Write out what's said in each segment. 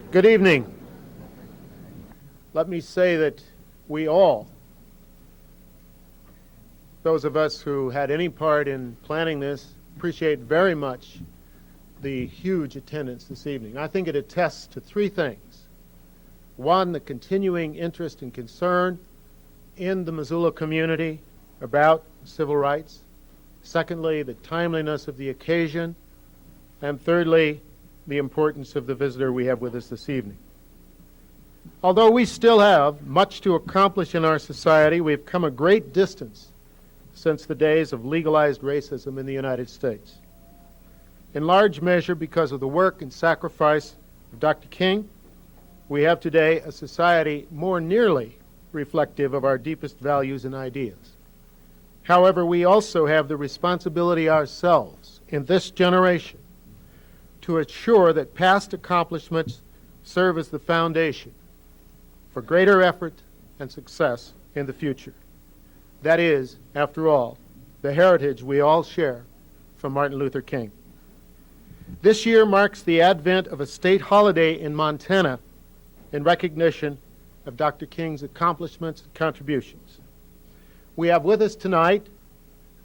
Good evening. Let me say that we all, those of us who had any part in planning this, appreciate very much the huge attendance this evening. I think it attests to three things. One, the continuing interest and concern in the Missoula community about civil rights. Secondly, the timeliness of the occasion. And thirdly, the importance of the visitor we have with us this evening. Although we still have much to accomplish in our society, we've come a great distance since the days of legalized racism in the United States. In large measure because of the work and sacrifice of Dr. King, we have today a society more nearly reflective of our deepest values and ideas. However, we also have the responsibility ourselves in this generation to ensure that past accomplishments serve as the foundation for greater effort and success in the future. That is, after all, the heritage we all share from Martin Luther King. This year marks the advent of a state holiday in Montana in recognition of Dr. King's accomplishments and contributions. We have with us tonight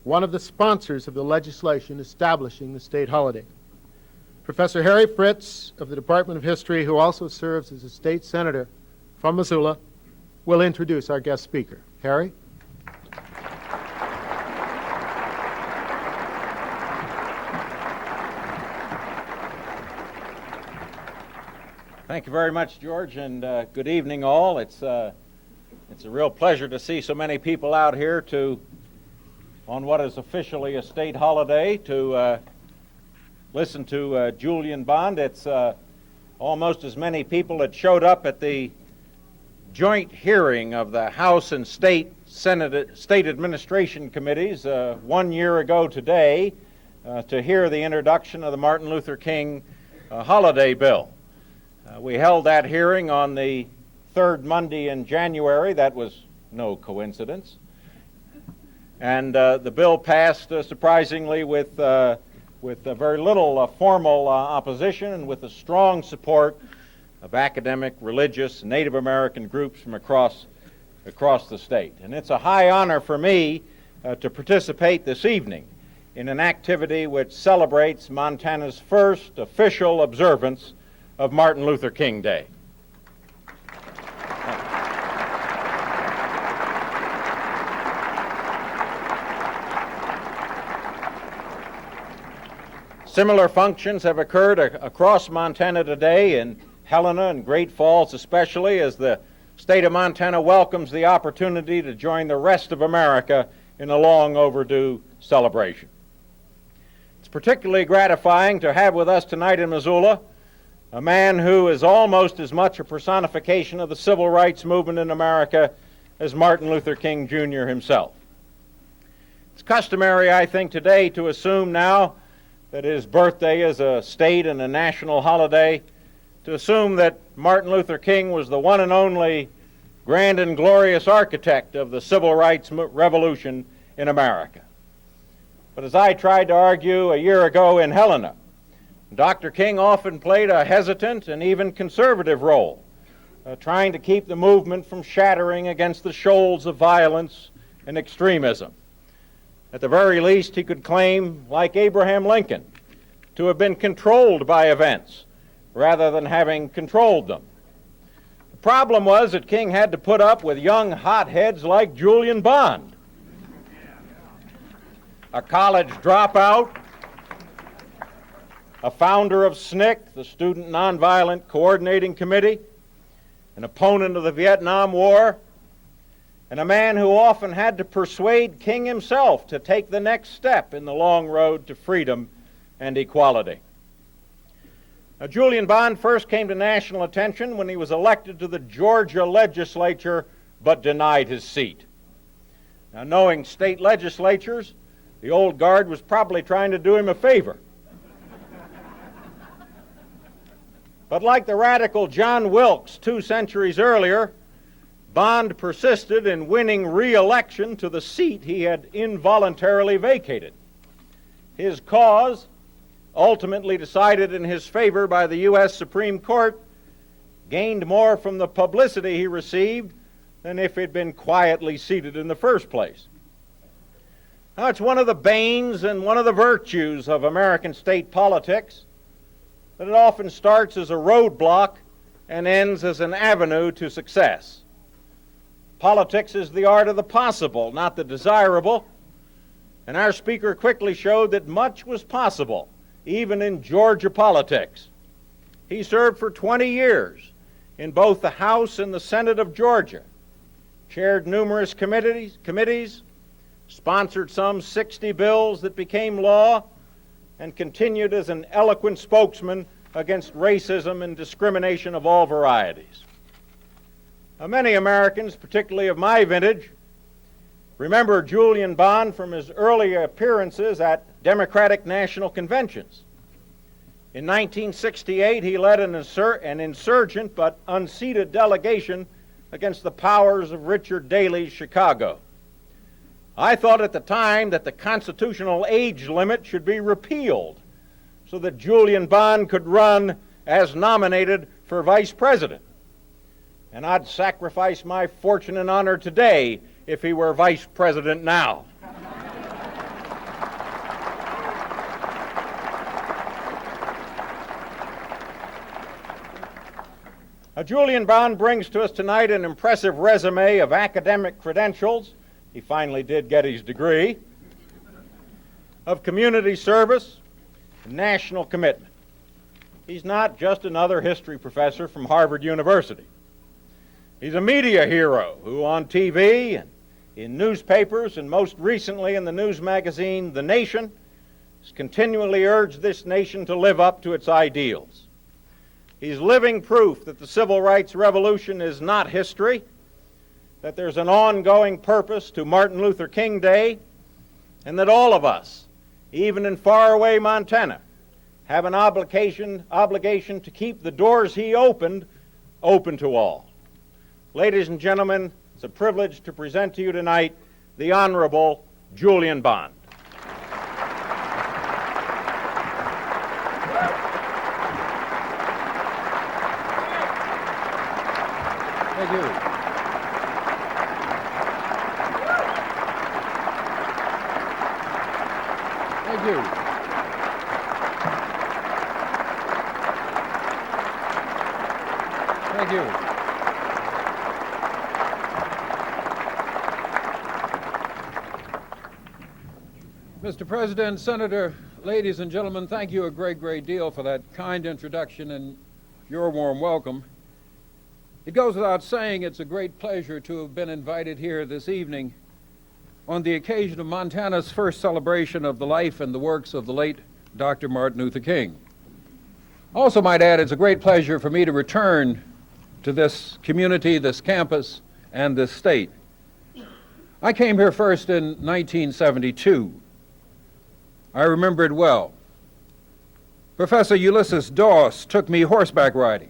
one of the sponsors of the legislation establishing the state holiday. Professor Harry Fritz of the Department of History, who also serves as a state senator from Missoula, will introduce our guest speaker. Harry? Thank you very much, George, and good evening, all. It's a real pleasure to see so many people out here on what is officially a state holiday, to listen to Julian Bond. It's almost as many people that showed up at the joint hearing of the House and State Administration Committees 1 year ago today to hear the introduction of the Martin Luther King holiday bill. We held that hearing on the third Monday in January. That was no coincidence. And the bill passed surprisingly with very little formal opposition and with the strong support of academic, religious, Native American groups from across the state. And it's a high honor for me to participate this evening in an activity which celebrates Montana's first official observance of Martin Luther King Day. Similar functions have occurred across Montana today, in Helena and Great Falls especially, as the state of Montana welcomes the opportunity to join the rest of America in a long overdue celebration. It's particularly gratifying to have with us tonight in Missoula a man who is almost as much a personification of the civil rights movement in America as Martin Luther King Jr. himself. It's customary, I think, today to assume now that his birthday is a state and a national holiday, to assume that Martin Luther King was the one and only grand and glorious architect of the civil rights revolution in America. But as I tried to argue a year ago in Helena, Dr. King often played a hesitant and even conservative role, trying to keep the movement from shattering against the shoals of violence and extremism. At the very least, he could claim, like Abraham Lincoln, to have been controlled by events rather than having controlled them. The problem was that King had to put up with young hotheads like Julian Bond, a college dropout, a founder of SNCC, the Student Nonviolent Coordinating Committee, an opponent of the Vietnam War, and a man who often had to persuade King himself to take the next step in the long road to freedom and equality. Now, Julian Bond first came to national attention when he was elected to the Georgia Legislature but denied his seat. Now, knowing state legislatures, the old guard was probably trying to do him a favor. But like the radical John Wilkes 2 centuries earlier, Bond persisted in winning re-election to the seat he had involuntarily vacated. His cause, ultimately decided in his favor by the U.S. Supreme Court, gained more from the publicity he received than if he'd been quietly seated in the first place. Now, it's one of the banes and one of the virtues of American state politics that it often starts as a roadblock and ends as an avenue to success. Politics is the art of the possible, not the desirable, and our speaker quickly showed that much was possible, even in Georgia politics. He served for 20 years in both the House and the Senate of Georgia, chaired numerous committees, sponsored some 60 bills that became law, and continued as an eloquent spokesman against racism and discrimination of all varieties. Now, many Americans, particularly of my vintage, remember Julian Bond from his early appearances at Democratic national conventions. In 1968, he led an insurgent but unseated delegation against the powers of Richard Daley's Chicago. I thought at the time that the constitutional age limit should be repealed so that Julian Bond could run as nominated for vice president. And I'd sacrifice my fortune and honor today if he were vice president now. Now, Julian Bond brings to us tonight an impressive resume of academic credentials. He finally did get his degree, of community service and national commitment. He's not just another history professor from Harvard University. He's a media hero who on TV and in newspapers and most recently in the news magazine The Nation has continually urged this nation to live up to its ideals. He's living proof that the civil rights revolution is not history, that there's an ongoing purpose to Martin Luther King Day, and that all of us, even in faraway Montana, have an obligation to keep the doors he opened open to all. Ladies and gentlemen, it's a privilege to present to you tonight the Honorable Julian Bond. Thank you. Thank you. Thank you. Mr. President, Senator, ladies and gentlemen, thank you a great deal for that kind introduction and your warm welcome. It goes without saying it's a great pleasure to have been invited here this evening on the occasion of Montana's first celebration of the life and the works of the late Dr. Martin Luther King. Also, might add, it's a great pleasure for me to return to this community, this campus, and this state. I came here first in 1972. I remember it well. Professor Ulysses Doss took me horseback riding.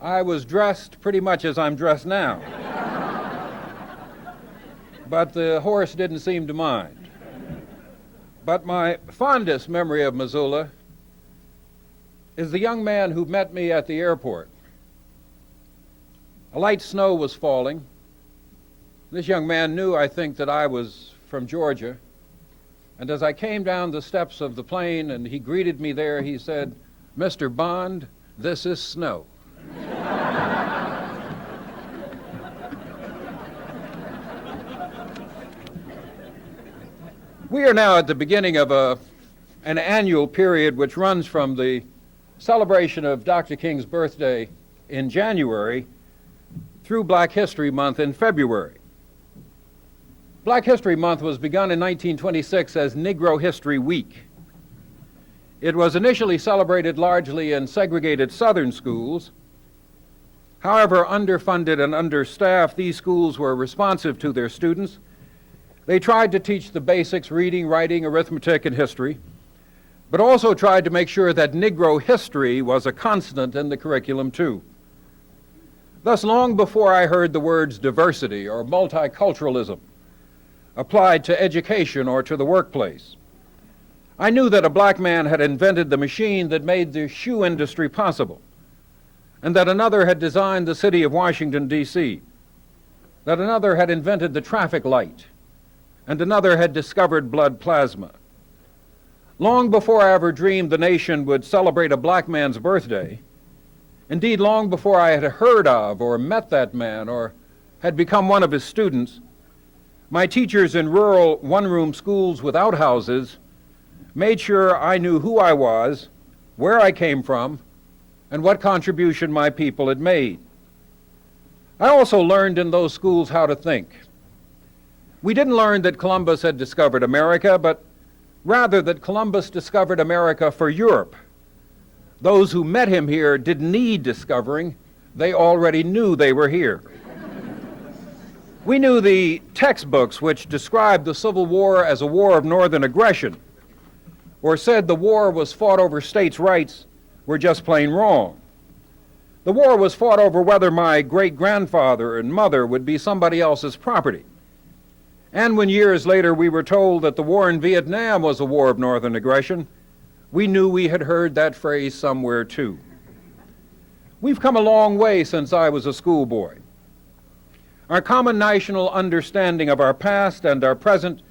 I was dressed pretty much as I'm dressed now. But the horse didn't seem to mind. But my fondest memory of Missoula is the young man who met me at the airport. A light snow was falling. This young man knew, I think, that I was from Georgia. And as I came down the steps of the plane and he greeted me there, he said, "Mr. Bond, this is snow." We are now at the beginning of an annual period which runs from the celebration of Dr. King's birthday in January through Black History Month in February. Black History Month was begun in 1926 as Negro History Week. It was initially celebrated largely in segregated Southern schools. However, underfunded and understaffed, these schools were responsive to their students. They tried to teach the basics, reading, writing, arithmetic, and history, but also tried to make sure that Negro history was a constant in the curriculum too. Thus, long before I heard the words diversity or multiculturalism applied to education or to the workplace, I knew that a black man had invented the machine that made the shoe industry possible. and that another had designed the city of Washington, D.C., that another had invented the traffic light, and another had discovered blood plasma. Long before I ever dreamed the nation would celebrate a black man's birthday, indeed long before I had heard of or met that man or had become one of his students, my teachers in rural one-room schools with outhouses made sure I knew who I was, where I came from, and what contribution my people had made. I also learned in those schools how to think. We didn't learn that Columbus had discovered America, but rather that Columbus discovered America for Europe. Those who met him here didn't need discovering. They already knew they were here. We knew the textbooks which described the Civil War as a war of northern aggression, or said the war was fought over states' rights, were just plain wrong. The war was fought over whether my great-grandfather and mother would be somebody else's property. And when years later we were told that the war in Vietnam was a war of northern aggression, we knew we had heard that phrase somewhere too. We've come a long way since I was a schoolboy. Our common national understanding of our past and our present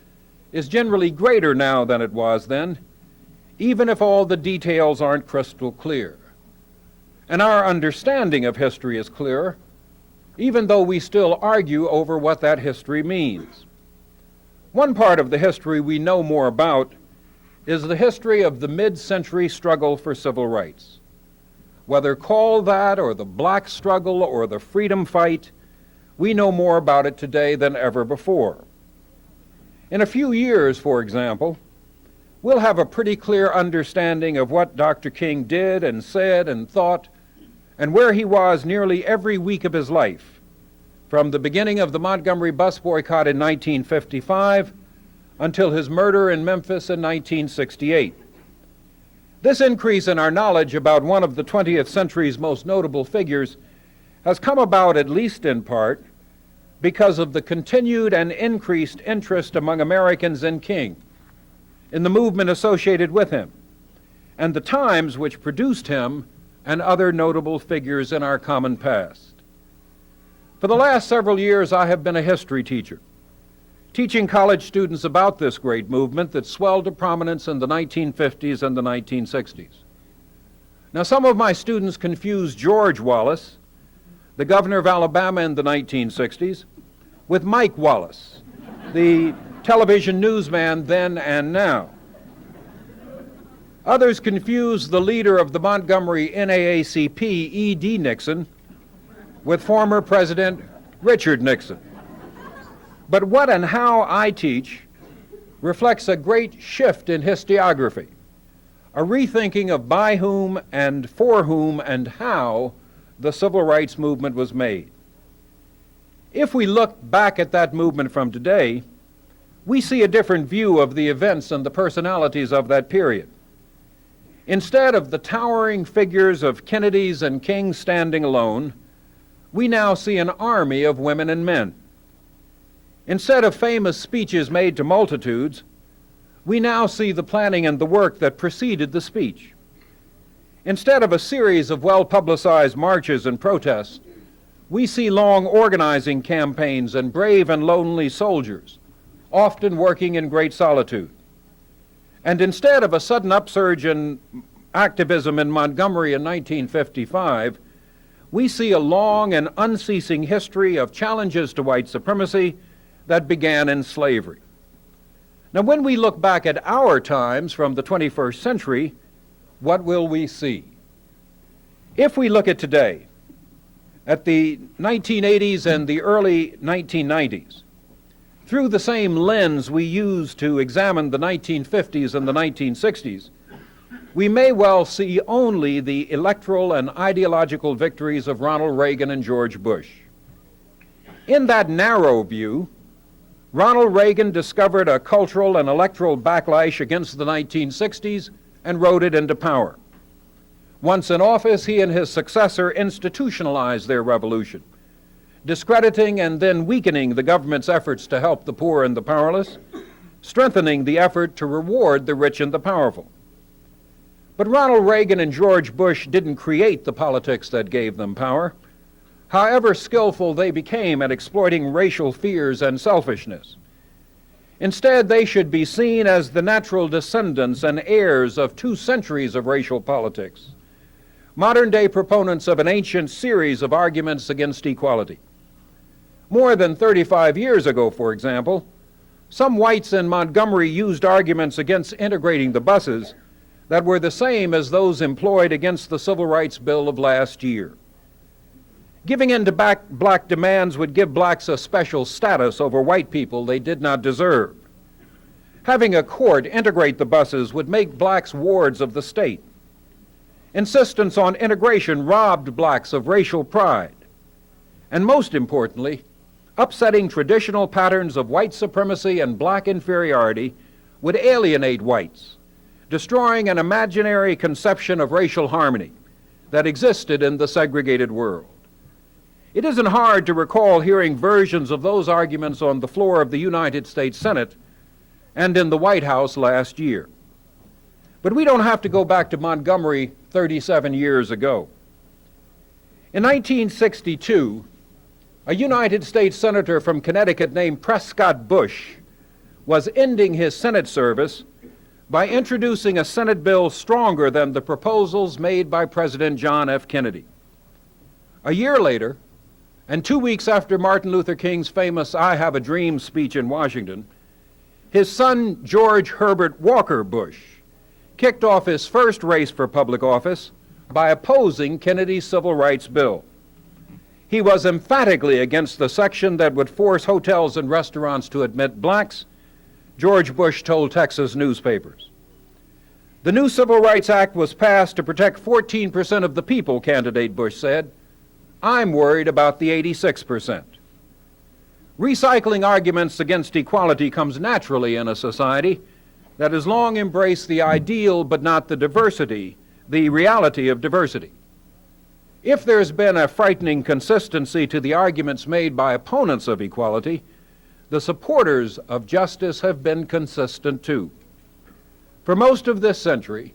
is generally greater now than it was then, even if all the details aren't crystal clear. And our understanding of history is clearer, even though we still argue over what that history means. One part of the history we know more about is the history of the mid-century struggle for civil rights. Whether called that or the black struggle or the freedom fight, we know more about it today than ever before. In a few years, for example, we'll have a pretty clear understanding of what Dr. King did and said and thought, and where he was nearly every week of his life, from the beginning of the Montgomery bus boycott in 1955 until his murder in Memphis in 1968. This increase in our knowledge about one of the 20th century's most notable figures has come about, at least in part, because of the continued and increased interest among Americans in King, in the movement associated with him, and the times which produced him and other notable figures in our common past. For the last several years, I have been a history teacher, teaching college students about this great movement that swelled to prominence in the 1950s and the 1960s. Now, some of my students confuse George Wallace, the governor of Alabama in the 1960s, with Mike Wallace, the television newsman then and now. Others confuse the leader of the Montgomery NAACP, E.D. Nixon, with former President Richard Nixon. But what and how I teach reflects a great shift in historiography, a rethinking of by whom and for whom and how the civil rights movement was made. If we look back at that movement from today, we see a different view of the events and the personalities of that period. Instead of the towering figures of Kennedys and King standing alone, we now see an army of women and men. Instead of famous speeches made to multitudes, we now see the planning and the work that preceded the speech. Instead of a series of well-publicized marches and protests, we see long organizing campaigns and brave and lonely soldiers, often working in great solitude. And instead of a sudden upsurge in activism in Montgomery in 1955, we see a long and unceasing history of challenges to white supremacy that began in slavery. Now, when we look back at our times from the 21st century, what will we see? If we look at today, at the 1980s and the early 1990s, through the same lens we used to examine the 1950s and the 1960s, we may well see only the electoral and ideological victories of Ronald Reagan and George Bush. In that narrow view, Ronald Reagan discovered a cultural and electoral backlash against the 1960s and rode it into power. Once in office, he and his successor institutionalized their revolution, discrediting and then weakening the government's efforts to help the poor and the powerless, strengthening the effort to reward the rich and the powerful. But Ronald Reagan and George Bush didn't create the politics that gave them power, however skillful they became at exploiting racial fears and selfishness. Instead, they should be seen as the natural descendants and heirs of 2 centuries of racial politics, modern-day proponents of an ancient series of arguments against equality. More than 35 years ago, for example, some whites in Montgomery used arguments against integrating the buses that were the same as those employed against the Civil Rights Bill of last year. Giving in to black demands would give blacks a special status over white people they did not deserve. Having a court integrate the buses would make blacks wards of the state. Insistence on integration robbed blacks of racial pride. And most importantly, upsetting traditional patterns of white supremacy and black inferiority would alienate whites, destroying an imaginary conception of racial harmony that existed in the segregated world. It isn't hard to recall hearing versions of those arguments on the floor of the United States Senate and in the White House last year. But we don't have to go back to Montgomery 37 years ago. In 1962, a United States Senator from Connecticut named Prescott Bush was ending his Senate service by introducing a Senate bill stronger than the proposals made by President John F. Kennedy. A year later, and 2 weeks after Martin Luther King's famous "I Have a Dream" speech in Washington, his son George Herbert Walker Bush kicked off his first race for public office by opposing Kennedy's Civil Rights Bill. He was emphatically against the section that would force hotels and restaurants to admit blacks, George Bush told Texas newspapers. The new Civil Rights Act was passed to protect 14% of the people, candidate Bush said. I'm worried about the 86%. Recycling arguments against equality comes naturally in a society that has long embraced the ideal but not the diversity, the reality of diversity. If there's been a frightening consistency to the arguments made by opponents of equality, the supporters of justice have been consistent too. For most of this century,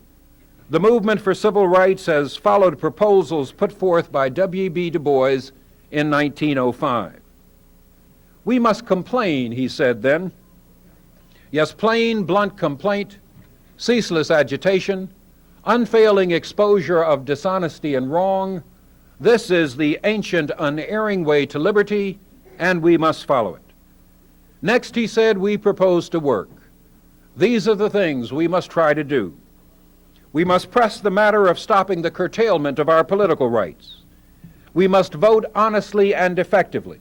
the movement for civil rights has followed proposals put forth by W.B. Du Bois in 1905. We must complain, he said then. Yes, plain, blunt complaint, ceaseless agitation, unfailing exposure of dishonesty and wrong. This is the ancient, unerring way to liberty, and we must follow it. Next, he said, we propose to work. These are the things we must try to do. We must press the matter of stopping the curtailment of our political rights. We must vote honestly and effectively.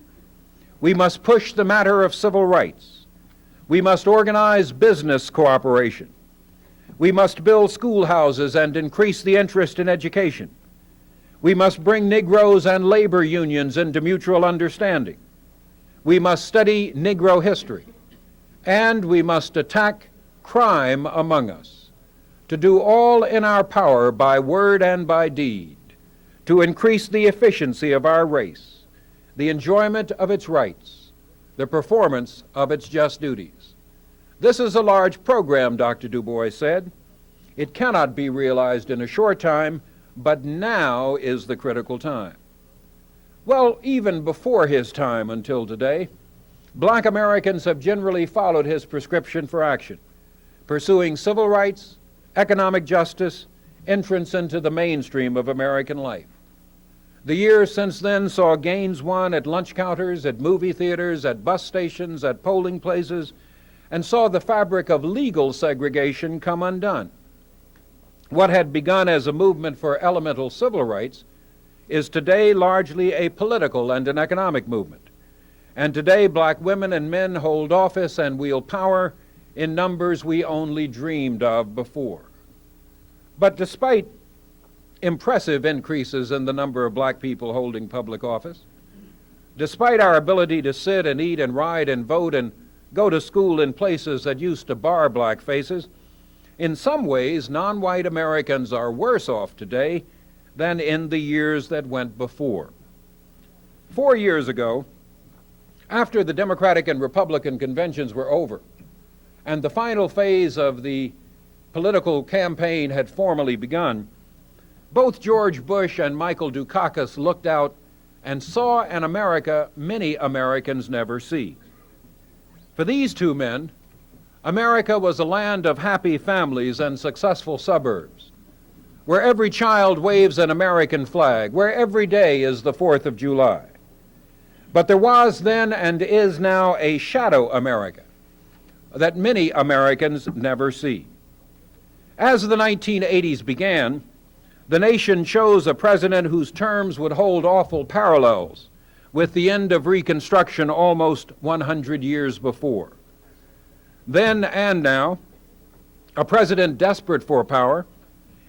We must push the matter of civil rights. We must organize business cooperation. We must build schoolhouses and increase the interest in education. We must bring Negroes and labor unions into mutual understanding. We must study Negro history. And we must attack crime among us. To do all in our power by word and by deed, to increase the efficiency of our race, the enjoyment of its rights, the performance of its just duties. This is a large program, Dr. Du Bois said. It cannot be realized in a short time, but now is the critical time. Well, even before his time until today, black Americans have generally followed his prescription for action, pursuing civil rights, economic justice, entrance into the mainstream of American life. The years since then saw gains won at lunch counters, at movie theaters, at bus stations, at polling places, and saw the fabric of legal segregation come undone. What had begun as a movement for elemental civil rights is today largely a political and an economic movement. And today black women and men hold office and wield power in numbers we only dreamed of before. But despite impressive increases in the number of black people holding public office, despite our ability to sit and eat and ride and vote and go to school in places that used to bar black faces, in some ways non-white Americans are worse off today than in the years that went before. 4 years ago, after the Democratic and Republican conventions were over, and the final phase of the political campaign had formally begun, both George Bush and Michael Dukakis looked out and saw an America many Americans never see. For these two men, America was a land of happy families and successful suburbs, where every child waves an American flag, where every day is the 4th of July. But there was then and is now a shadow America that many Americans never see. As the 1980s began, the nation chose a president whose terms would hold awful parallels with the end of Reconstruction almost 100 years before. Then and now, a president desperate for power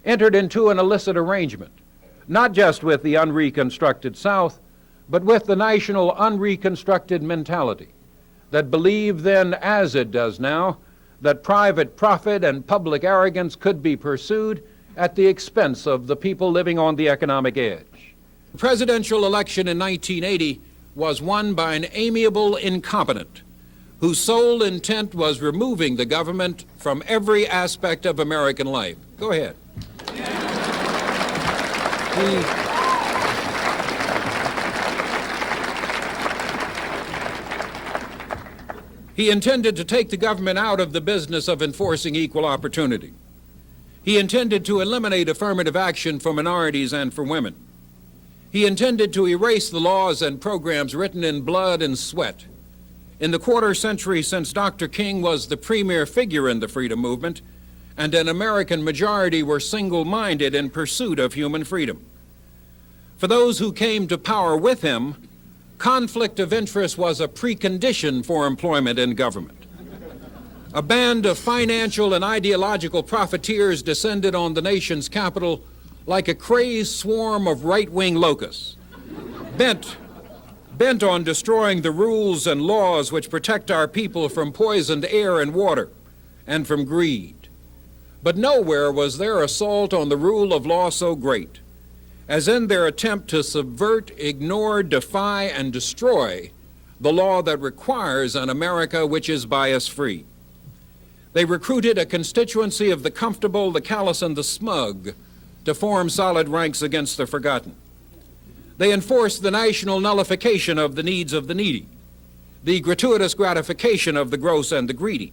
entered into an illicit arrangement, not just with the unreconstructed South, but with the national unreconstructed mentality that believed then, as it does now, that private profit and public arrogance could be pursued at the expense of the people living on the economic edge. The presidential election in 1980 was won by an amiable incompetent whose sole intent was removing the government from every aspect of American life. Go ahead. He intended to take the government out of the business of enforcing equal opportunity. He intended to eliminate affirmative action for minorities and for women. He intended to erase the laws and programs written in blood and sweat. In the quarter century since Dr. King was the premier figure in the freedom movement, and an American majority were single-minded in pursuit of human freedom. For those who came to power with him, conflict of interest was a precondition for employment in government. A band of financial and ideological profiteers descended on the nation's capital like a crazed swarm of right-wing locusts, bent on destroying the rules and laws which protect our people from poisoned air and water and from greed. But nowhere was their assault on the rule of law so great as in their attempt to subvert, ignore, defy, and destroy the law that requires an America which is bias-free. They recruited a constituency of the comfortable, the callous, and the smug to form solid ranks against the forgotten. They enforced the national nullification of the needs of the needy, the gratuitous gratification of the gross and the greedy.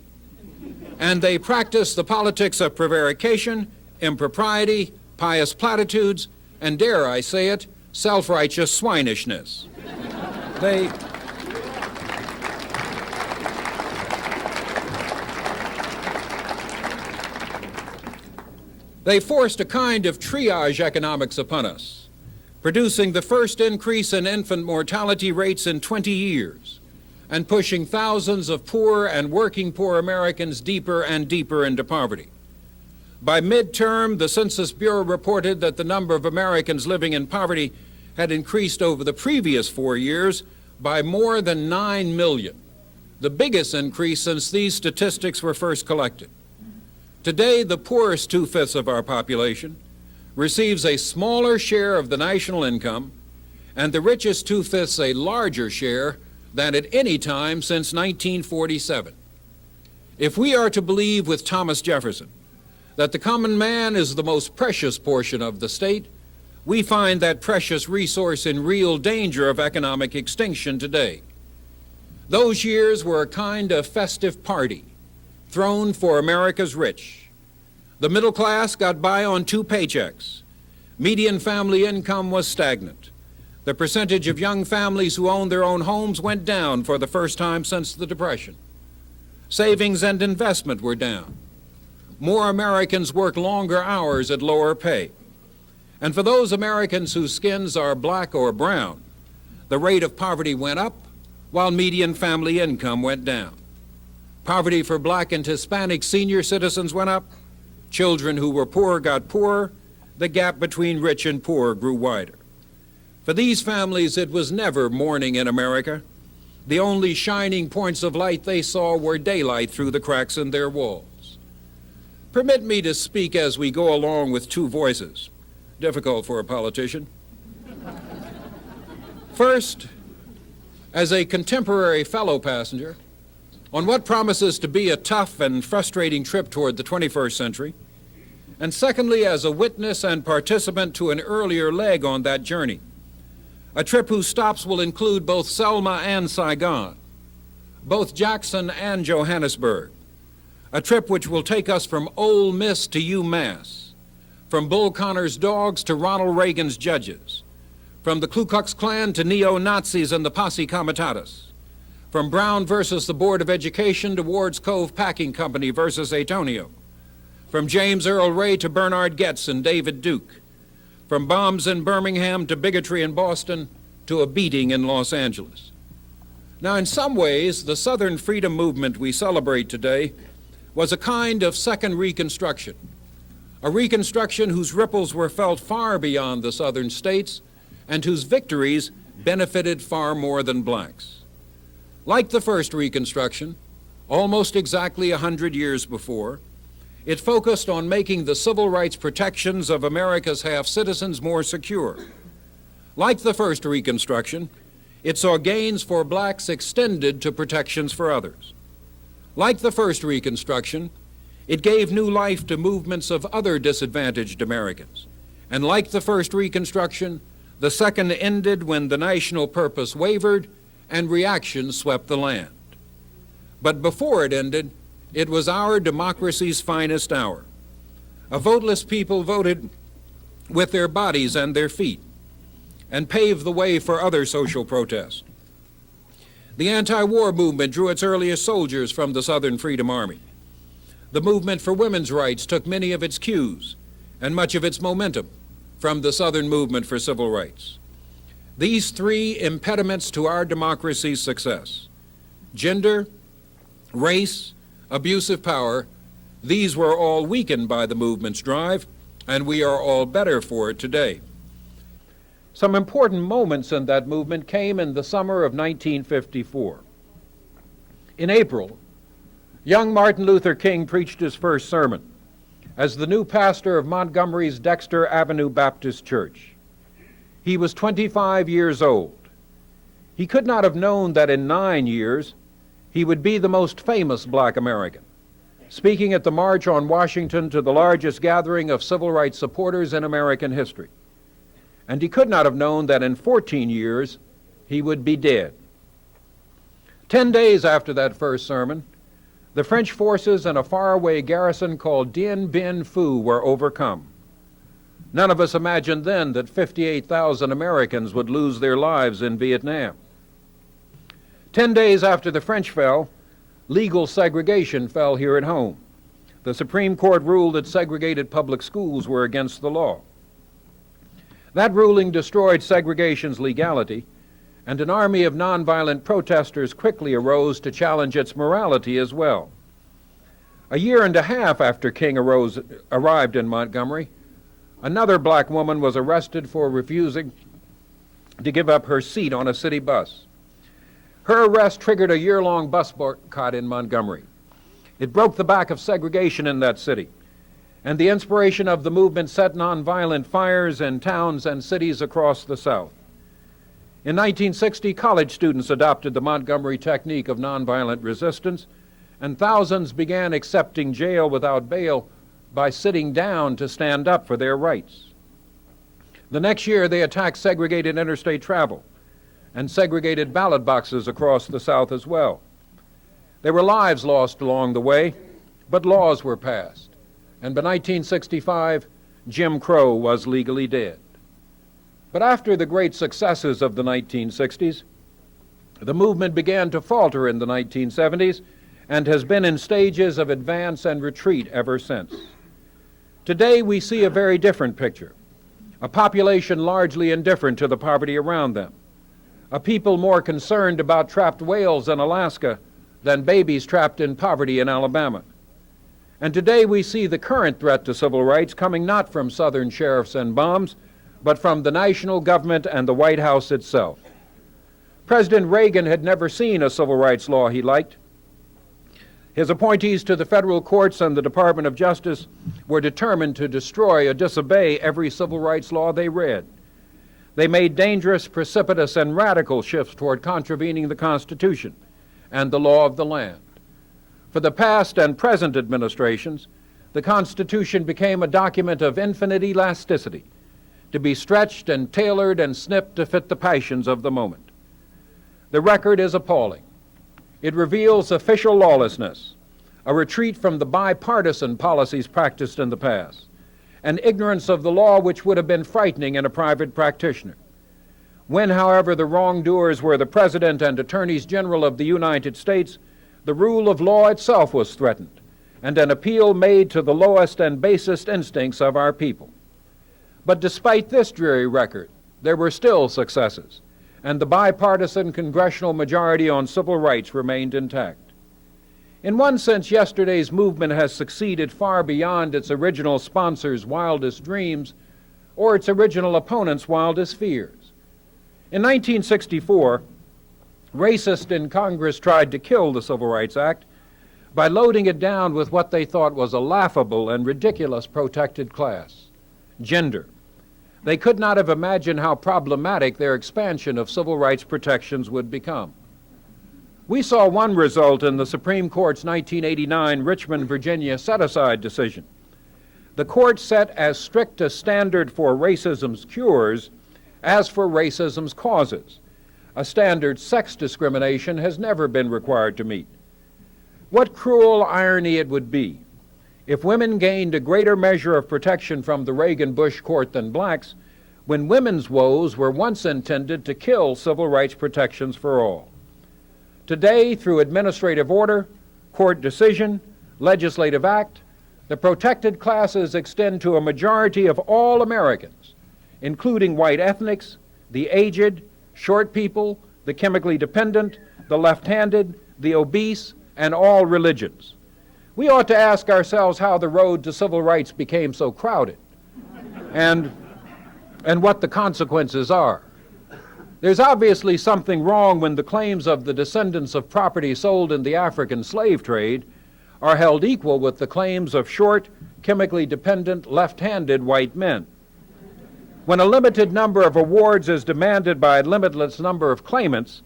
And they practiced the politics of prevarication, impropriety, pious platitudes, and dare I say it, self-righteous swinishness. They forced a kind of triage economics upon us, producing the first increase in infant mortality rates in 20 years, and pushing thousands of poor and working poor Americans deeper and deeper into poverty. By midterm, the Census Bureau reported that the number of Americans living in poverty had increased over the previous 4 years by more than 9 million, the biggest increase since these statistics were first collected. Today, the poorest 2/5 of our population receives a smaller share of the national income, and the richest 2/5 a larger share than at any time since 1947. If we are to believe with Thomas Jefferson that the common man is the most precious portion of the state, we find that precious resource in real danger of economic extinction today. Those years were a kind of festive party thrown for America's rich. The middle class got by on 2 paychecks. Median family income was stagnant. The percentage of young families who owned their own homes went down for the first time since the Depression. Savings and investment were down. More Americans work longer hours at lower pay. And for those Americans whose skins are black or brown, the rate of poverty went up while median family income went down. Poverty for black and Hispanic senior citizens went up. Children who were poor got poorer. The gap between rich and poor grew wider. For these families, it was never morning in America. The only shining points of light they saw were daylight through the cracks in their walls. Permit me to speak as we go along with 2 voices. Difficult for a politician. First, as a contemporary fellow passenger, on what promises to be a tough and frustrating trip toward the 21st century, and secondly, as a witness and participant to an earlier leg on that journey, a trip whose stops will include both Selma and Saigon, both Jackson and Johannesburg, a trip which will take us from Ole Miss to UMass, from Bull Connor's dogs to Ronald Reagan's judges, from the Ku Klux Klan to neo-Nazis and the Posse Comitatus, from Brown versus the Board of Education to Ward's Cove Packing Company versus Atonio, from James Earl Ray to Bernard Goetz and David Duke, from bombs in Birmingham to bigotry in Boston to a beating in Los Angeles. Now, in some ways, the Southern freedom movement we celebrate today was a kind of second Reconstruction, a Reconstruction whose ripples were felt far beyond the Southern states and whose victories benefited far more than blacks. Like the first Reconstruction, almost exactly 100 years before, it focused on making the civil rights protections of America's half-citizens more secure. Like the first Reconstruction, it saw gains for blacks extended to protections for others. Like the first Reconstruction, it gave new life to movements of other disadvantaged Americans. And like the first Reconstruction, the second ended when the national purpose wavered and reaction swept the land. But before it ended, it was our democracy's finest hour. A voteless people voted with their bodies and their feet and paved the way for other social protest. The anti-war movement drew its earliest soldiers from the Southern Freedom Army. The movement for women's rights took many of its cues and much of its momentum from the Southern movement for civil rights. These three impediments to our democracy's success, gender, race, abusive power, these were all weakened by the movement's drive, and we are all better for it today. Some important moments in that movement came in the summer of 1954. In April, young Martin Luther King preached his first sermon as the new pastor of Montgomery's Dexter Avenue Baptist Church. He was 25 years old. He could not have known that in 9 years he would be the most famous black American, speaking at the March on Washington to the largest gathering of civil rights supporters in American history. And he could not have known that in 14 years he would be dead. 10 days after that first sermon, the French forces in a faraway garrison called Dien Bien Phu were overcome. None of us imagined then that 58,000 Americans would lose their lives in Vietnam. 10 days after the French fell, legal segregation fell here at home. The Supreme Court ruled that segregated public schools were against the law. That ruling destroyed segregation's legality, and an army of nonviolent protesters quickly arose to challenge its morality as well. A year and a half after King arrived in Montgomery, another black woman was arrested for refusing to give up her seat on a city bus. Her arrest triggered a year-long bus boycott in Montgomery. It broke the back of segregation in that city, and the inspiration of the movement set nonviolent fires in towns and cities across the South. In 1960, college students adopted the Montgomery technique of nonviolent resistance, and thousands began accepting jail without bail by sitting down to stand up for their rights. The next year, they attacked segregated interstate travel and segregated ballot boxes across the South as well. There were lives lost along the way, but laws were passed, and by 1965, Jim Crow was legally dead. But after the great successes of the 1960s, the movement began to falter in the 1970s and has been in stages of advance and retreat ever since. Today, we see a very different picture, a population largely indifferent to the poverty around them, a people more concerned about trapped whales in Alaska than babies trapped in poverty in Alabama. And today, we see the current threat to civil rights coming not from Southern sheriffs and bombs, but from the national government and the White House itself. President Reagan had never seen a civil rights law he liked. His appointees to the federal courts and the Department of Justice were determined to destroy or disobey every civil rights law they read. They made dangerous, precipitous, and radical shifts toward contravening the Constitution and the law of the land. For the past and present administrations, the Constitution became a document of infinite elasticity, to be stretched and tailored and snipped to fit the passions of the moment. The record is appalling. It reveals official lawlessness, a retreat from the bipartisan policies practiced in the past, and ignorance of the law which would have been frightening in a private practitioner. When, however, the wrongdoers were the President and Attorneys General of the United States, the rule of law itself was threatened, and an appeal made to the lowest and basest instincts of our people. But despite this dreary record, there were still successes, and the bipartisan congressional majority on civil rights remained intact. In one sense, yesterday's movement has succeeded far beyond its original sponsors' wildest dreams or its original opponents' wildest fears. In 1964, racists in Congress tried to kill the Civil Rights Act by loading it down with what they thought was a laughable and ridiculous protected class: gender. They could not have imagined how problematic their expansion of civil rights protections would become. We saw one result in the Supreme Court's 1989 Richmond, Virginia set-aside decision. The court set as strict a standard for racism's cures as for racism's causes, a standard sex discrimination has never been required to meet. What cruel irony it would be if women gained a greater measure of protection from the Reagan-Bush court than blacks, when women's woes were once intended to kill civil rights protections for all. Today, through administrative order, court decision, legislative act, the protected classes extend to a majority of all Americans, including white ethnics, the aged, short people, the chemically dependent, the left-handed, the obese, and all religions. We ought to ask ourselves how the road to civil rights became so crowded and what the consequences are. There's obviously something wrong when the claims of the descendants of property sold in the African slave trade are held equal with the claims of short, chemically dependent, left-handed white men. When a limited number of awards is demanded by a limitless number of claimants,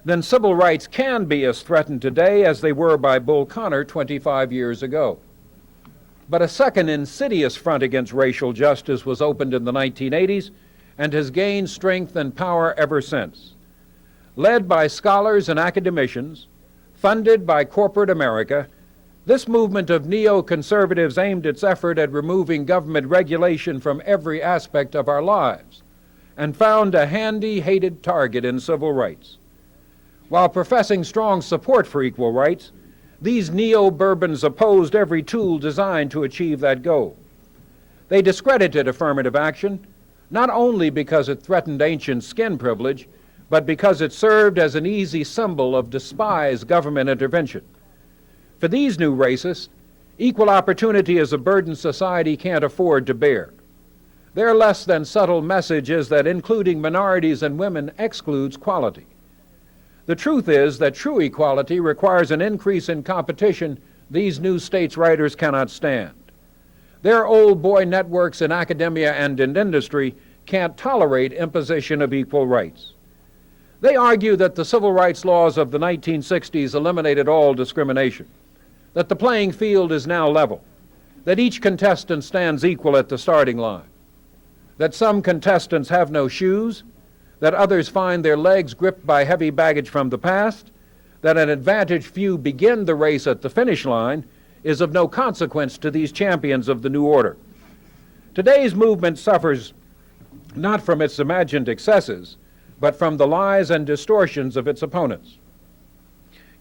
then civil rights can be as threatened today as they were by Bull Connor 25 years ago. But a second insidious front against racial justice was opened in the 1980s and has gained strength and power ever since. Led by scholars and academicians, funded by corporate America, this movement of neoconservatives aimed its effort at removing government regulation from every aspect of our lives and found a handy, hated target in civil rights. While professing strong support for equal rights, these neo-Bourbons opposed every tool designed to achieve that goal. They discredited affirmative action, not only because it threatened ancient skin privilege, but because it served as an easy symbol of despised government intervention. For these new racists, equal opportunity is a burden society can't afford to bear. Their less than subtle message is that including minorities and women excludes quality. The truth is that true equality requires an increase in competition these new states' writers cannot stand. Their old boy networks in academia and in industry can't tolerate imposition of equal rights. They argue that the civil rights laws of the 1960s eliminated all discrimination, that the playing field is now level, that each contestant stands equal at the starting line, that some contestants have no shoes, that others find their legs gripped by heavy baggage from the past, that an advantaged few begin the race at the finish line, is of no consequence to these champions of the new order. Today's movement suffers not from its imagined excesses, but from the lies and distortions of its opponents.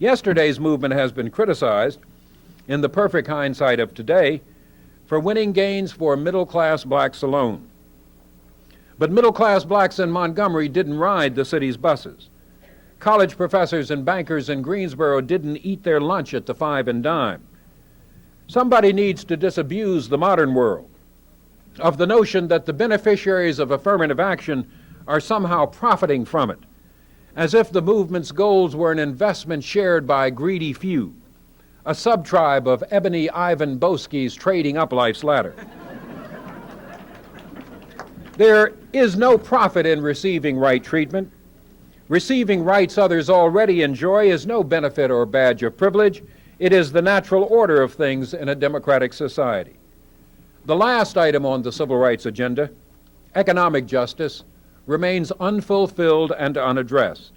Yesterday's movement has been criticized, in the perfect hindsight of today, for winning gains for middle-class blacks alone. But middle-class blacks in Montgomery didn't ride the city's buses. College professors and bankers in Greensboro didn't eat their lunch at the five and dime. Somebody needs to disabuse the modern world of the notion that the beneficiaries of affirmative action are somehow profiting from it, as if the movement's goals were an investment shared by a greedy few, a sub-tribe of Ebony Ivan Boski's trading up life's ladder. There is no profit in receiving right treatment. Receiving rights others already enjoy is no benefit or badge of privilege. It is the natural order of things in a democratic society. The last item on the civil rights agenda, economic justice, remains unfulfilled and unaddressed.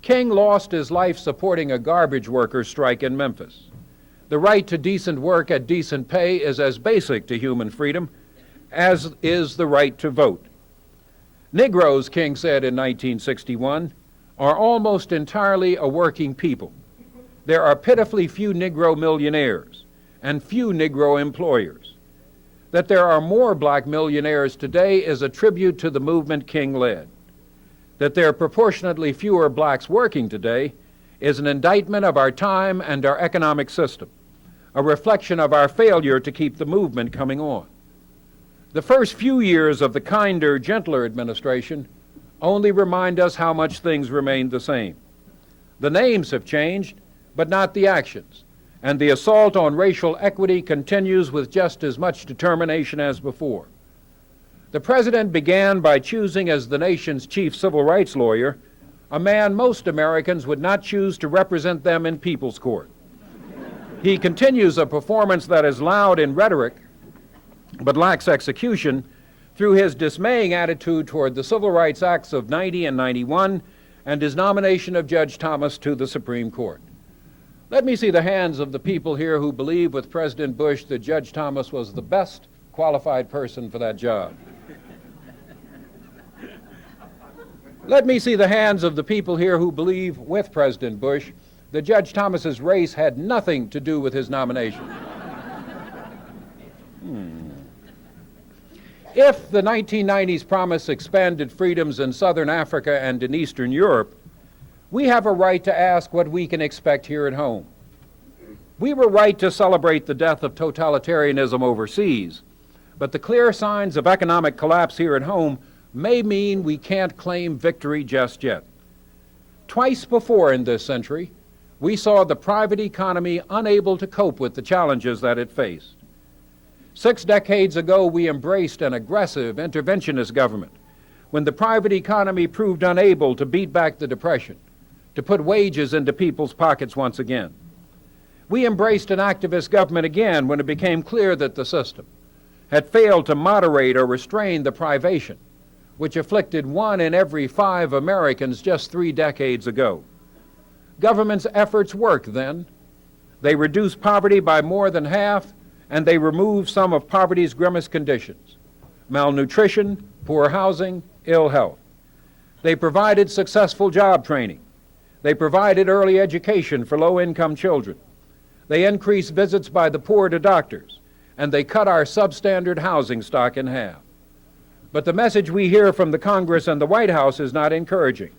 King lost his life supporting a garbage workers' strike in Memphis. The right to decent work at decent pay is as basic to human freedom as is the right to vote. Negroes, King said in 1961, are almost entirely a working people. There are pitifully few Negro millionaires and few Negro employers. That there are more black millionaires today is a tribute to the movement King led. That there are proportionately fewer blacks working today is an indictment of our time and our economic system, a reflection of our failure to keep the movement coming on. The first few years of the kinder, gentler administration only remind us how much things remain the same. The names have changed, but not the actions, and the assault on racial equity continues with just as much determination as before. The President began by choosing as the nation's chief civil rights lawyer a man most Americans would not choose to represent them in People's Court. He continues a performance that is loud in rhetoric but lacks execution through his dismaying attitude toward the Civil Rights Acts of 90 and 91 and his nomination of Judge Thomas to the Supreme Court. Let me see the hands of the people here who believe with President Bush that Judge Thomas was the best qualified person for that job. Let me see the hands of the people here who believe with President Bush that Judge Thomas's race had nothing to do with his nomination. If the 1990s promise expanded freedoms in Southern Africa and in Eastern Europe, we have a right to ask what we can expect here at home. We were right to celebrate the death of totalitarianism overseas, but the clear signs of economic collapse here at home may mean we can't claim victory just yet. Twice before in this century, we saw the private economy unable to cope with the challenges that it faced. 6 decades ago, we embraced an aggressive interventionist government when the private economy proved unable to beat back the Depression, to put wages into people's pockets once again. We embraced an activist government again when it became clear that the system had failed to moderate or restrain the privation which afflicted 1 in every 5 Americans just 3 decades ago. Government's efforts worked then. They reduced poverty by more than half, and they removed some of poverty's grimmest conditions: malnutrition, poor housing, ill health. They provided successful job training. They provided early education for low-income children. They increased visits by the poor to doctors, and they cut our substandard housing stock in half. But the message we hear from the Congress and the White House is not encouraging.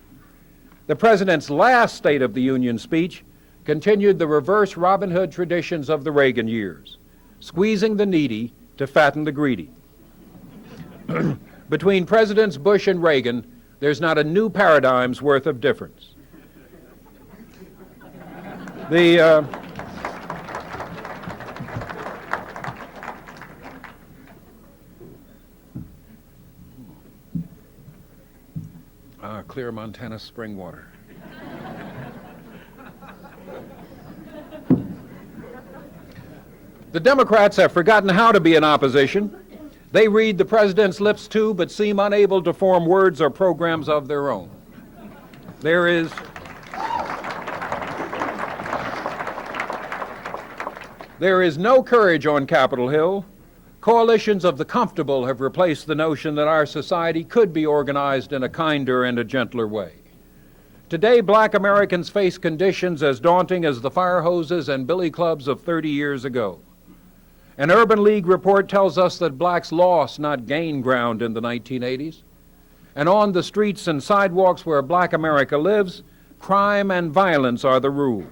The President's last State of the Union speech continued the reverse Robin Hood traditions of the Reagan years, squeezing the needy to fatten the greedy. Between Presidents Bush and Reagan, there's not a new paradigm's worth of difference. Clear Montana spring water. The Democrats have forgotten how to be in opposition. They read the president's lips too, but seem unable to form words or programs of their own. There is no courage on Capitol Hill. Coalitions of the comfortable have replaced the notion that our society could be organized in a kinder and a gentler way. Today, black Americans face conditions as daunting as the fire hoses and billy clubs of 30 years ago. An Urban League report tells us that blacks lost, not gained, ground in the 1980s. And on the streets and sidewalks where black America lives, crime and violence are the rule.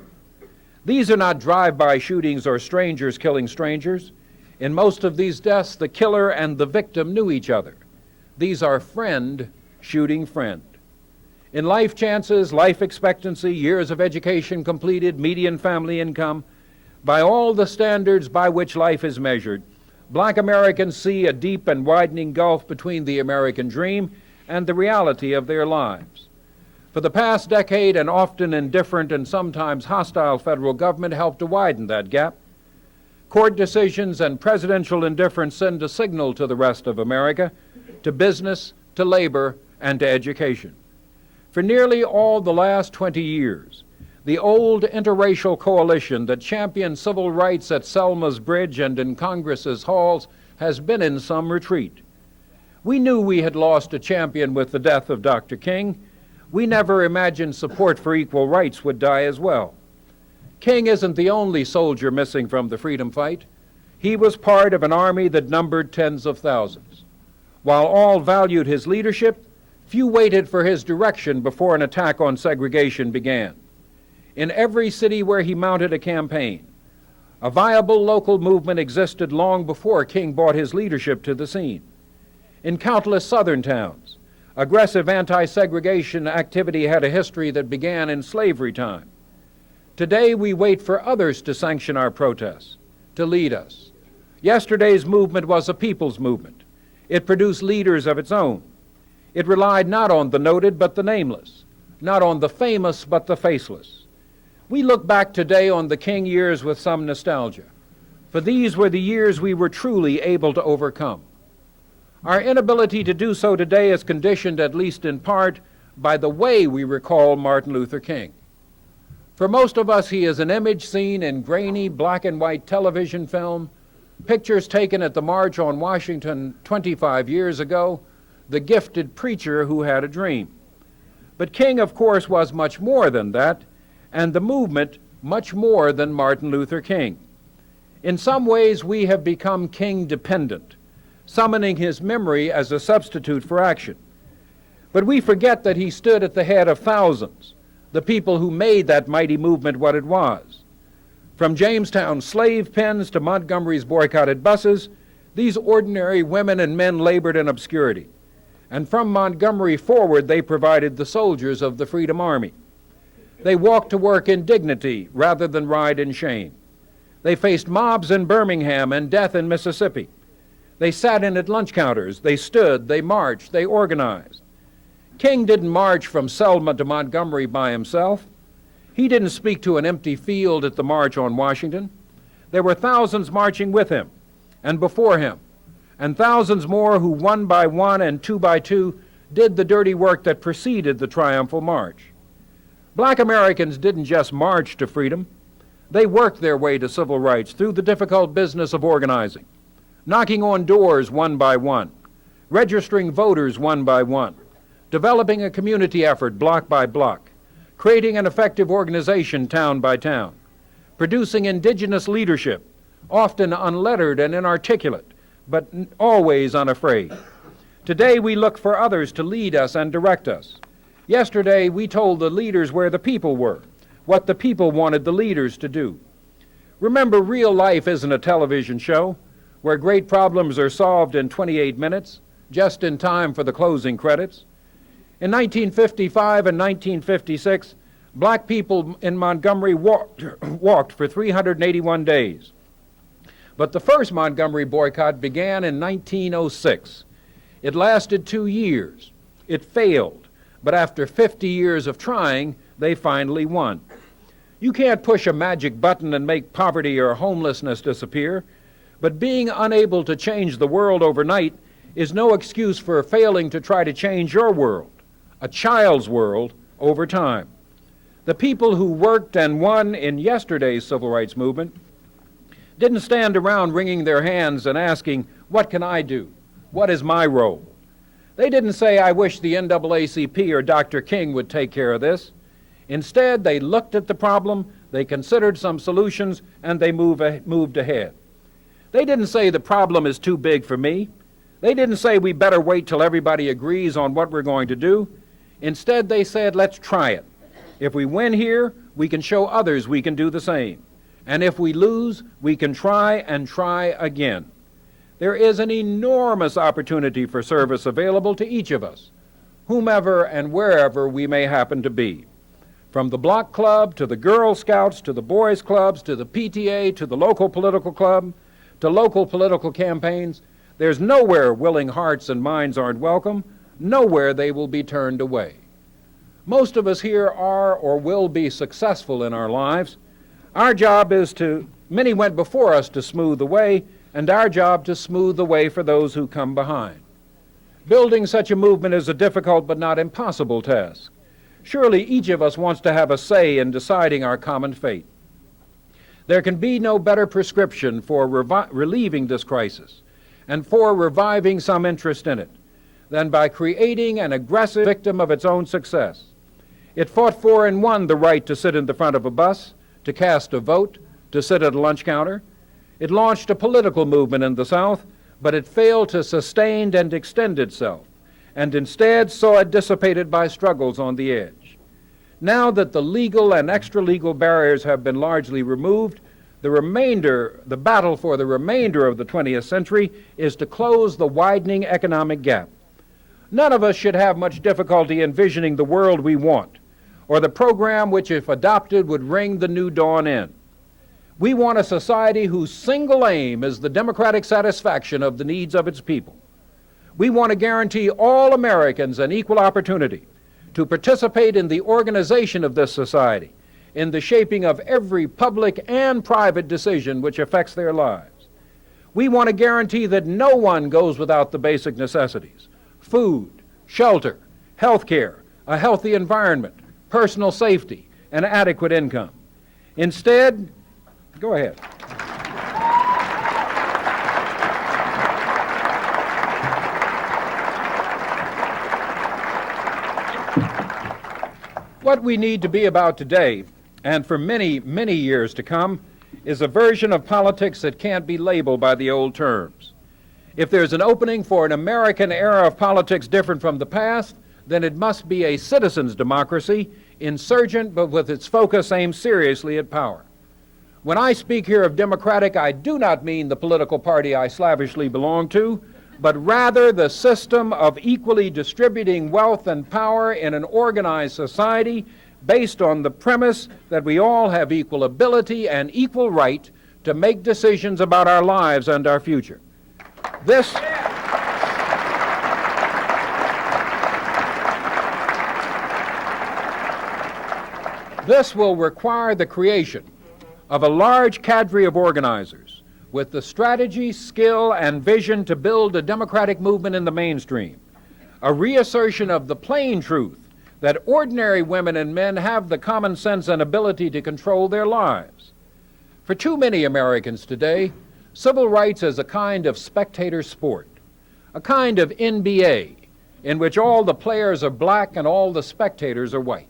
These are not drive-by shootings or strangers killing strangers. In most of these deaths, the killer and the victim knew each other. These are friend shooting friend. In life chances, life expectancy, years of education completed, median family income, by all the standards by which life is measured, black Americans see a deep and widening gulf between the American dream and the reality of their lives. For the past decade, an often indifferent and sometimes hostile federal government helped to widen that gap. Court decisions and presidential indifference send a signal to the rest of America, to business, to labor, and to education. For nearly all the last 20 years, the old interracial coalition that championed civil rights at Selma's Bridge and in Congress's halls has been in some retreat. We knew we had lost a champion with the death of Dr. King. We never imagined support for equal rights would die as well. King isn't the only soldier missing from the freedom fight. He was part of an army that numbered tens of thousands. While all valued his leadership, few waited for his direction before an attack on segregation began. In every city where he mounted a campaign, a viable local movement existed long before King brought his leadership to the scene. In countless southern towns, aggressive anti-segregation activity had a history that began in slavery time. Today, we wait for others to sanction our protests, to lead us. Yesterday's movement was a people's movement. It produced leaders of its own. It relied not on the noted but the nameless, not on the famous but the faceless. We look back today on the King years with some nostalgia, for these were the years we were truly able to overcome. Our inability to do so today is conditioned, at least in part, by the way we recall Martin Luther King. For most of us, he is an image seen in grainy black and white television film, pictures taken at the March on Washington 25 years ago, the gifted preacher who had a dream. But King, of course, was much more than that, and the movement much more than Martin Luther King. In some ways, we have become King dependent, summoning his memory as a substitute for action. But we forget that he stood at the head of thousands, the people who made that mighty movement what it was. From Jamestown's slave pens to Montgomery's boycotted buses, these ordinary women and men labored in obscurity. And from Montgomery forward, they provided the soldiers of the Freedom Army. They walked to work in dignity rather than ride in shame. They faced mobs in Birmingham and death in Mississippi. They sat in at lunch counters. They stood, they marched, they organized. King didn't march from Selma to Montgomery by himself. He didn't speak to an empty field at the March on Washington. There were thousands marching with him and before him, and thousands more who one by one and two by two did the dirty work that preceded the triumphal march. Black Americans didn't just march to freedom. They worked their way to civil rights through the difficult business of organizing, knocking on doors one by one, registering voters one by one, developing a community effort block by block, creating an effective organization town by town, producing indigenous leadership, often unlettered and inarticulate, but always unafraid. Today we look for others to lead us and direct us. Yesterday we told the leaders where the people were, what the people wanted the leaders to do. Remember, real life isn't a television show where great problems are solved in 28 minutes, just in time for the closing credits. In 1955 and 1956, black people in Montgomery walked for 381 days. But the first Montgomery boycott began in 1906. It lasted 2 years. It failed, but after 50 years of trying, they finally won. You can't push a magic button and make poverty or homelessness disappear, but being unable to change the world overnight is no excuse for failing to try to change your world, a child's world, over time. The people who worked and won in yesterday's civil rights movement didn't stand around wringing their hands and asking, what can I do? What is my role? They didn't say, I wish the NAACP or Dr. King would take care of this. Instead, they looked at the problem, they considered some solutions, and they moved ahead. They didn't say the problem is too big for me. They didn't say we better wait till everybody agrees on what we're going to do. Instead, they said, let's try it. If we win here, we can show others we can do the same. And if we lose, we can try and try again. There is an enormous opportunity for service available to each of us, whomever and wherever we may happen to be. From the block club to the Girl Scouts to the boys clubs to the PTA to the local political club to local political campaigns, there's nowhere willing hearts and minds aren't welcome, nowhere they will be turned away. Most of us here are or will be successful in our lives. Our job is many went before us to smooth the way, and our job to smooth the way for those who come behind. Building such a movement is a difficult but not impossible task. Surely each of us wants to have a say in deciding our common fate. There can be no better prescription for relieving this crisis and for reviving some interest in it than by creating an aggressive victim of its own success. It fought for and won the right to sit in the front of a bus, to cast a vote, to sit at a lunch counter. It launched a political movement in the South, but it failed to sustain and extend itself, and instead saw it dissipated by struggles on the edge. Now that the legal and extra-legal barriers have been largely removed, the battle for the remainder of the 20th century is to close the widening economic gap. None of us should have much difficulty envisioning the world we want, or the program which, if adopted, would ring the new dawn in. We want a society whose single aim is the democratic satisfaction of the needs of its people. We want to guarantee all Americans an equal opportunity to participate in the organization of this society, in the shaping of every public and private decision which affects their lives. We want to guarantee that no one goes without the basic necessities: food, shelter, health care, a healthy environment, personal safety, and adequate income. Instead, go ahead. What we need to be about today, and for many, many years to come, is a version of politics that can't be labeled by the old terms. If there's an opening for an American era of politics different from the past, then it must be a citizens' democracy, insurgent but with its focus aimed seriously at power. When I speak here of democratic, I do not mean the political party I slavishly belong to, but rather the system of equally distributing wealth and power in an organized society based on the premise that we all have equal ability and equal right to make decisions about our lives and our future. This will require the creation of a large cadre of organizers with the strategy, skill, and vision to build a democratic movement in the mainstream, a reassertion of the plain truth that ordinary women and men have the common sense and ability to control their lives. For too many Americans today, civil rights is a kind of spectator sport, a kind of NBA in which all the players are black and all the spectators are white.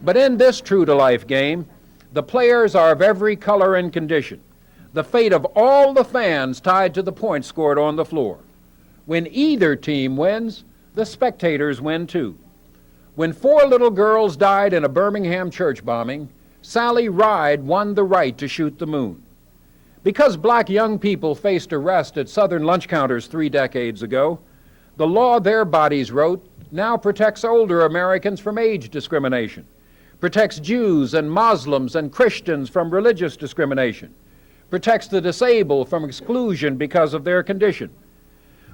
But in this true-to-life game, the players are of every color and condition, the fate of all the fans tied to the points scored on the floor. When either team wins, the spectators win too. When 4 little girls died in a Birmingham church bombing, Sally Ride won the right to shoot the moon. Because black young people faced arrest at Southern lunch counters 3 decades ago, the law their bodies wrote now protects older Americans from age discrimination, protects Jews and Muslims and Christians from religious discrimination, protects the disabled from exclusion because of their condition.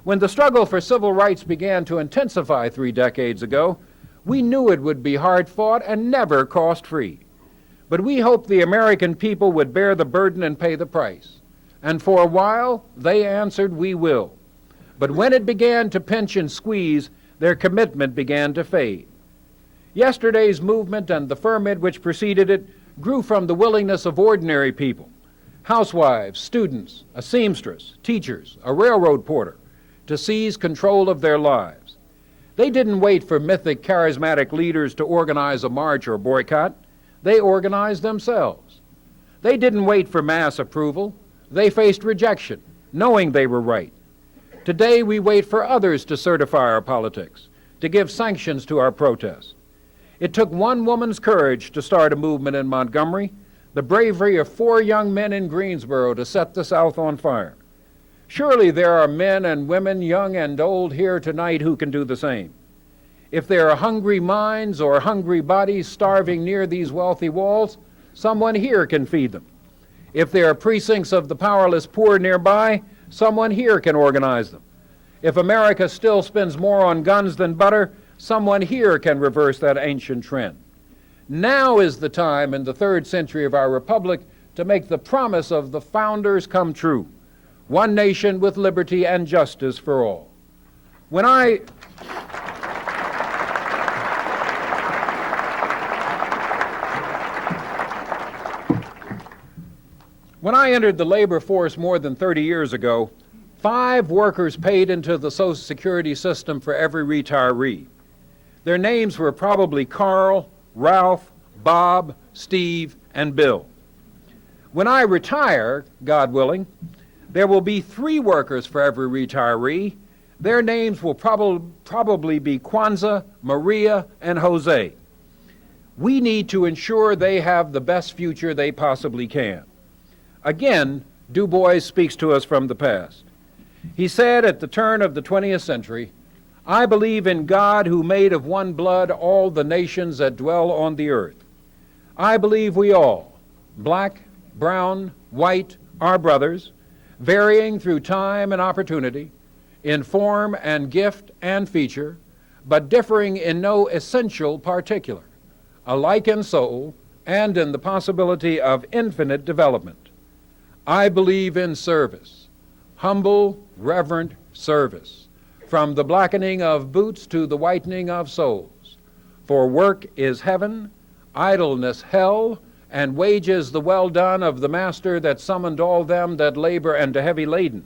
When the struggle for civil rights began to intensify 3 decades ago, we knew it would be hard-fought and never cost-free. But we hoped the American people would bear the burden and pay the price. And for a while, they answered, "We will." But when it began to pinch and squeeze, their commitment began to fade. Yesterday's movement and the ferment which preceded it grew from the willingness of ordinary people, housewives, students, a seamstress, teachers, a railroad porter, to seize control of their lives. They didn't wait for mythic, charismatic leaders to organize a march or boycott. They organized themselves. They didn't wait for mass approval. They faced rejection, knowing they were right. Today, we wait for others to certify our politics, to give sanctions to our protests. It took one woman's courage to start a movement in Montgomery, the bravery of 4 young men in Greensboro to set the South on fire. Surely there are men and women, young and old, here tonight who can do the same. If there are hungry minds or hungry bodies starving near these wealthy walls, someone here can feed them. If there are precincts of the powerless poor nearby, someone here can organize them. If America still spends more on guns than butter, someone here can reverse that ancient trend. Now is the time in the 3rd century of our republic to make the promise of the founders come true. One nation with liberty and justice for all. When I entered the labor force more than 30 years ago, 5 workers paid into the Social Security system for every retiree. Their names were probably Carl, Ralph, Bob, Steve, and Bill. When I retire, God willing, there will be 3 workers for every retiree. Their names will probably be Kwanzaa, Maria, and Jose. We need to ensure they have the best future they possibly can. Again, Du Bois speaks to us from the past. He said at the turn of the 20th century, "I believe in God who made of one blood all the nations that dwell on the earth. I believe we all, black, brown, white, are brothers, varying through time and opportunity, in form and gift and feature, but differing in no essential particular, alike in soul and in the possibility of infinite development. I believe in service, humble, reverent service, from the blackening of boots to the whitening of souls. For work is heaven, idleness hell, and wages the well done of the master that summoned all them that labor and are heavy laden,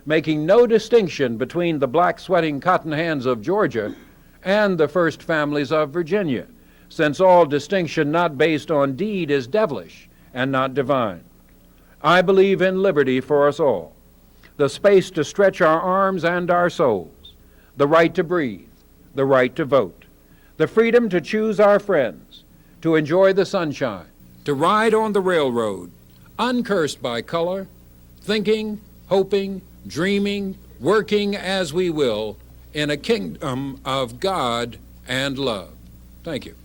making no distinction between the black sweating cotton hands of Georgia and the first families of Virginia, since all distinction not based on deed is devilish and not divine. I believe in liberty for us all, the space to stretch our arms and our souls, the right to breathe, the right to vote, the freedom to choose our friends, to enjoy the sunshine, to ride on the railroad, uncursed by color, thinking, hoping, dreaming, working as we will in a kingdom of God and love." Thank you.